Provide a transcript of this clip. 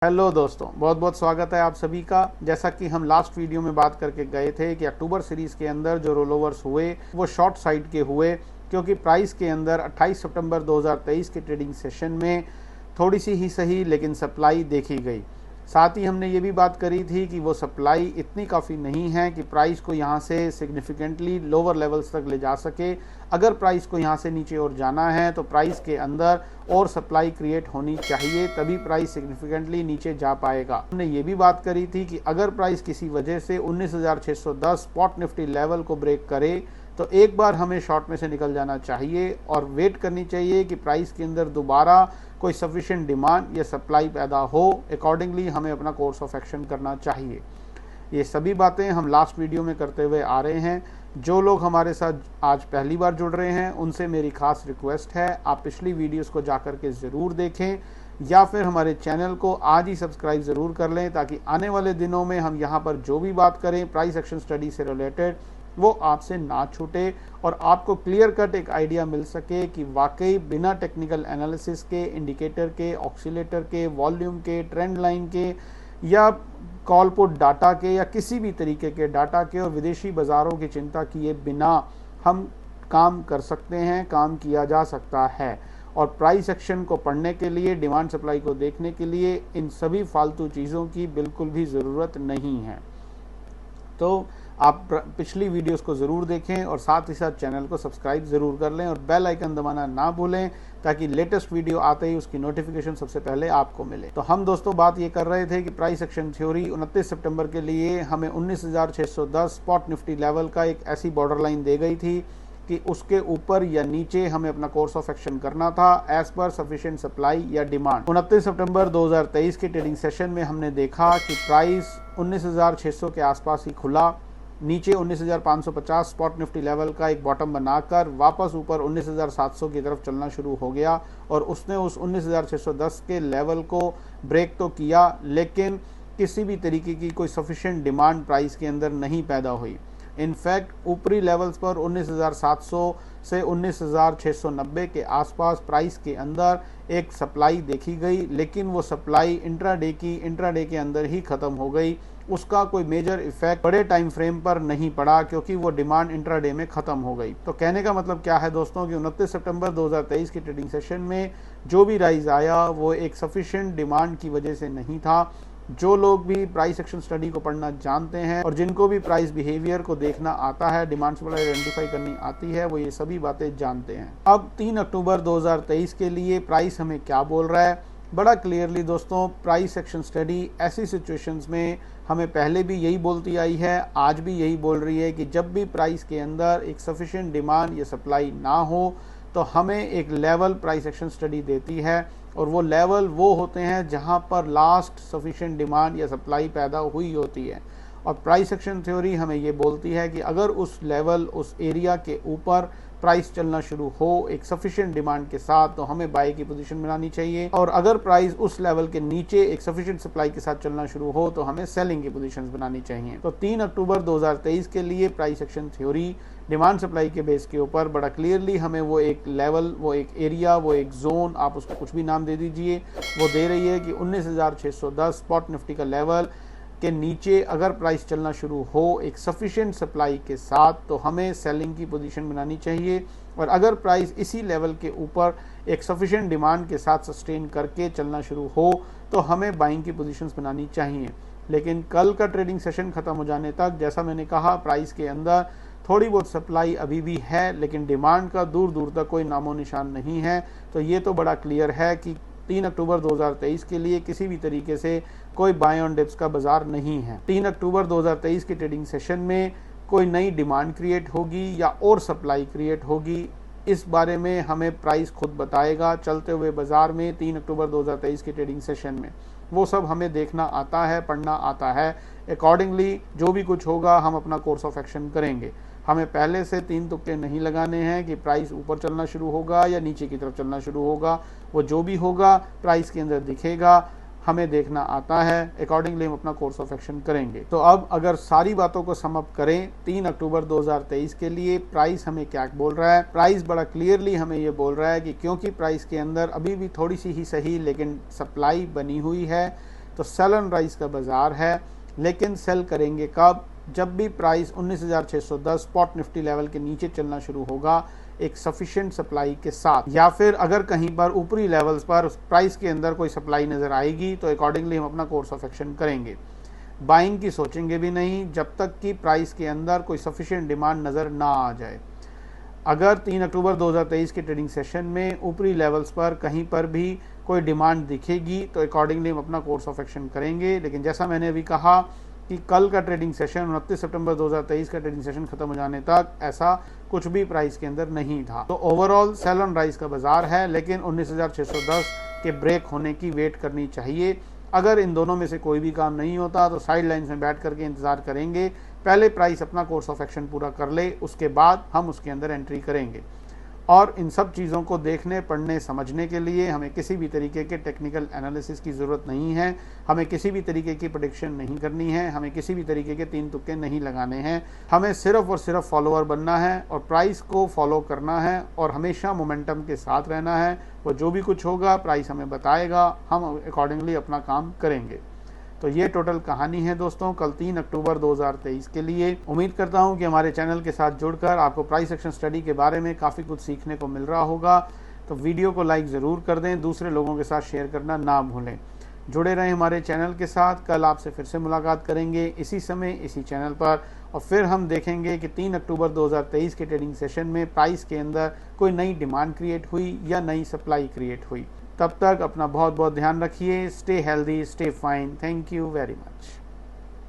Hello दोस्तों, बहुत बहुत स्वागत है आप सभी का। जैसा कि हम लास्ट वीडियो में बात करके गए थे कि अक्टूबर सीरीज के अंदर जो रोलोवर्स हुए वो शॉर्ट साइड के हुए, क्योंकि प्राइस के अंदर 28 सितंबर 2023 के ट्रेडिंग सेशन में थोड़ी सी ही सही लेकिन सप्लाई देखी गई। साथ ही हमने ये भी बात करी थी कि वो सप्लाई इतनी काफ़ी नहीं है कि प्राइस को यहाँ से सिग्निफिकेंटली लोअर लेवल्स तक ले जा सके। अगर प्राइस को यहाँ से नीचे और जाना है तो प्राइस के अंदर और सप्लाई क्रिएट होनी चाहिए, तभी प्राइस सिग्निफिकेंटली नीचे जा पाएगा। हमने ये भी बात करी थी कि अगर प्राइस किसी वजह से 19,610 स्पॉट निफ्टी लेवल को ब्रेक करे तो एक बार हमें शॉर्ट में से निकल जाना चाहिए और वेट करनी चाहिए कि प्राइस के अंदर दोबारा कोई सफिशिएंट डिमांड या सप्लाई पैदा हो। अकॉर्डिंगली हमें अपना कोर्स ऑफ एक्शन करना चाहिए। ये सभी बातें हम लास्ट वीडियो में करते हुए आ रहे हैं। जो लोग हमारे साथ आज पहली बार जुड़ रहे हैं उनसे मेरी खास रिक्वेस्ट है, आप पिछली वीडियोस को जाकर के ज़रूर देखें या फिर हमारे चैनल को आज ही सब्सक्राइब ज़रूर कर लें, ताकि आने वाले दिनों में हम यहाँ पर जो भी बात करें प्राइस एक्शन स्टडी से रिलेटेड वो आपसे ना छूटे और आपको क्लियर कट एक आइडिया मिल सके कि वाकई बिना टेक्निकल एनालिसिस के, इंडिकेटर के, ऑक्सीलेटर के, वॉल्यूम के, ट्रेंड लाइन के या कॉल पुट डाटा के या किसी भी तरीके के डाटा के और विदेशी बाज़ारों की चिंता किए बिना हम काम कर सकते हैं, काम किया जा सकता है। और प्राइस एक्शन को पढ़ने के लिए, डिमांड सप्लाई को देखने के लिए इन सभी फालतू चीज़ों की बिल्कुल भी ज़रूरत नहीं है। तो आप पिछली वीडियोस को ज़रूर देखें और साथ ही साथ चैनल को सब्सक्राइब ज़रूर कर लें और बेल आइकन दबाना ना भूलें, ताकि लेटेस्ट वीडियो आते ही उसकी नोटिफिकेशन सबसे पहले आपको मिले। तो हम दोस्तों बात ये कर रहे थे कि प्राइस एक्शन थ्योरी 29 सितंबर के लिए हमें 19,610 स्पॉट निफ्टी लेवल का एक ऐसी बॉर्डर लाइन दे गई थी कि उसके ऊपर या नीचे हमें अपना कोर्स ऑफ एक्शन करना था एज पर सफिशिएंट सप्लाई या डिमांड। 29 सितंबर 2023 के ट्रेडिंग सेशन में हमने देखा कि प्राइस 19,600 के आसपास ही खुला, नीचे 19,550 स्पॉट निफ्टी लेवल का एक बॉटम बनाकर वापस ऊपर 19,700 की तरफ चलना शुरू हो गया और उसने उस 19,610 के लेवल को ब्रेक तो किया, लेकिन किसी भी तरीके की कोई सफिशिएंट डिमांड प्राइस के अंदर नहीं पैदा हुई। इनफैक्ट ऊपरी लेवल्स पर 19,700 से 19,690 के आसपास प्राइस के अंदर एक सप्लाई देखी गई, लेकिन वो सप्लाई इंट्राडे के अंदर ही ख़त्म हो गई। उसका कोई मेजर इफेक्ट बड़े टाइम फ्रेम पर नहीं पड़ा क्योंकि वो डिमांड इंट्राडे में ख़त्म हो गई। तो कहने का मतलब क्या है दोस्तों कि 29 सितंबर 2023 की ट्रेडिंग सेशन में जो भी राइज आया वो एक सफिशिएंट डिमांड की वजह से नहीं था। जो लोग भी प्राइस एक्शन स्टडी को पढ़ना जानते हैं और जिनको भी प्राइस बिहेवियर को देखना आता है, डिमांड सप्लाई आइडेंटिफाई करनी आती है, वो ये सभी बातें जानते हैं। अब 3 अक्टूबर 2023 के लिए प्राइस हमें क्या बोल रहा है? बड़ा क्लियरली दोस्तों, प्राइस एक्शन स्टडी ऐसी सिचुएशंस में हमें पहले भी यही बोलती आई है, आज भी यही बोल रही है कि जब भी प्राइस के अंदर एक सफिशिएंट डिमांड या सप्लाई ना हो तो हमें एक लेवल प्राइस एक्शन स्टडी देती है और वो लेवल वो होते हैं जहां पर लास्ट सफिशिएंट डिमांड या सप्लाई पैदा हुई होती है। और प्राइस एक्शन थ्योरी हमें ये बोलती है कि अगर उस लेवल, उस एरिया के ऊपर प्राइस चलना शुरू हो एक सफिशिएंट डिमांड के साथ तो हमें बाय की पोजीशन बनानी चाहिए, और अगर प्राइस उस लेवल के नीचे एक सफिशिएंट सप्लाई के साथ चलना शुरू हो तो हमें सेलिंग की पोजीशंस बनानी चाहिए। तो 3 अक्टूबर 2023 के लिए price action theory demand supply के बेस के ऊपर बड़ा क्लियरली हमें वो एक लेवल, वो एक एरिया, वो एक जोन, आप उसको कुछ भी नाम दे दीजिए, वो दे रही है कि 19,610 स्पॉट निफ्टी का लेवल के नीचे अगर प्राइस चलना शुरू हो एक सफिशिएंट सप्लाई के साथ तो हमें सेलिंग की पोजीशन बनानी चाहिए, और अगर प्राइस इसी लेवल के ऊपर एक सफिशिएंट डिमांड के साथ सस्टेन करके चलना शुरू हो तो हमें बाइंग की पोजीशंस बनानी चाहिए। लेकिन कल का ट्रेडिंग सेशन खत्म हो जाने तक, जैसा मैंने कहा, प्राइस के अंदर थोड़ी बहुत सप्लाई अभी भी है लेकिन डिमांड का दूर दूर तक कोई नामो निशान नहीं है। तो ये तो बड़ा क्लियर है कि 3 अक्टूबर 2023 के लिए किसी भी तरीके से कोई बाय ऑन डिप्स का बाजार नहीं है। 3 अक्टूबर 2023 के ट्रेडिंग सेशन में कोई नई डिमांड क्रिएट होगी या और सप्लाई क्रिएट होगी, इस बारे में हमें प्राइस खुद बताएगा चलते हुए बाजार में 3 अक्टूबर 2023 के ट्रेडिंग सेशन में। वो सब हमें देखना आता है, पढ़ना आता है। अकॉर्डिंगली जो भी कुछ होगा हम अपना कोर्स ऑफ एक्शन करेंगे। हमें पहले से 3 तुक्के नहीं लगाने हैं कि प्राइस ऊपर चलना शुरू होगा या नीचे की तरफ चलना शुरू होगा। वो जो भी होगा प्राइस के अंदर दिखेगा, हमें देखना आता है, अकॉर्डिंगली हम अपना कोर्स ऑफ एक्शन करेंगे। तो अब अगर सारी बातों को सम अप करें, 3 अक्टूबर 2023 के लिए प्राइस हमें क्या बोल रहा है? प्राइस बड़ा क्लियरली हमें ये बोल रहा है कि क्योंकि प्राइस के अंदर अभी भी थोड़ी सी ही सही लेकिन सप्लाई बनी हुई है, तो सेल ऑन राइज का बाजार है, लेकिन सेल करेंगे कब? जब भी प्राइस 19,610 स्पॉट निफ्टी लेवल के नीचे चलना शुरू होगा एक सफिशिएंट सप्लाई के साथ, या फिर अगर कहीं पर ऊपरी लेवल्स पर प्राइस के अंदर कोई सप्लाई नजर आएगी तो अकॉर्डिंगली हम अपना कोर्स ऑफ एक्शन करेंगे। बाइंग की सोचेंगे भी नहीं जब तक कि प्राइस के अंदर कोई सफिशिएंट डिमांड नजर ना आ जाए। अगर 3 अक्टूबर 2023 के ट्रेडिंग सेशन में ऊपरी लेवल्स पर कहीं पर भी कोई डिमांड दिखेगी तो अकॉर्डिंगली हम अपना कोर्स ऑफ एक्शन करेंगे। लेकिन जैसा मैंने अभी कहा कि कल का ट्रेडिंग सेशन 29 सितंबर 2023 का ट्रेडिंग सेशन खत्म हो जाने तक ऐसा कुछ भी प्राइस के अंदर नहीं था। तो ओवरऑल सेल ऑन राइज का बाजार है, लेकिन 19,610 के ब्रेक होने की वेट करनी चाहिए। अगर इन दोनों में से कोई भी काम नहीं होता तो साइड लाइन्स में बैठ करके इंतजार करेंगे, पहले प्राइस अपना कोर्स ऑफ एक्शन पूरा कर ले, उसके बाद हम उसके अंदर एंट्री करेंगे। और इन सब चीज़ों को देखने, पढ़ने, समझने के लिए हमें किसी भी तरीके के टेक्निकल एनालिसिस की ज़रूरत नहीं है, हमें किसी भी तरीके की प्रेडिक्शन नहीं करनी है, हमें किसी भी तरीके के 3 तुक्के नहीं लगाने हैं। हमें सिर्फ और सिर्फ फॉलोअर बनना है और प्राइस को फॉलो करना है और हमेशा मोमेंटम के साथ रहना है। वो जो भी कुछ होगा प्राइस हमें बताएगा, हम अकॉर्डिंगली अपना काम करेंगे। तो ये टोटल कहानी है दोस्तों कल 3 अक्टूबर 2023 के लिए। उम्मीद करता हूं कि हमारे चैनल के साथ जुड़कर आपको प्राइस एक्शन स्टडी के बारे में काफ़ी कुछ सीखने को मिल रहा होगा। तो वीडियो को लाइक ज़रूर कर दें, दूसरे लोगों के साथ शेयर करना ना भूलें। जुड़े रहें हमारे चैनल के साथ। कल आपसे फिर से मुलाकात करेंगे इसी समय इसी चैनल पर, और फिर हम देखेंगे कि 3 अक्टूबर 2023 के ट्रेडिंग सेशन में प्राइस के अंदर कोई नई डिमांड क्रिएट हुई या नई सप्लाई क्रिएट हुई। तब तक अपना बहुत बहुत ध्यान रखिए। Stay healthy, stay fine. Thank you very much.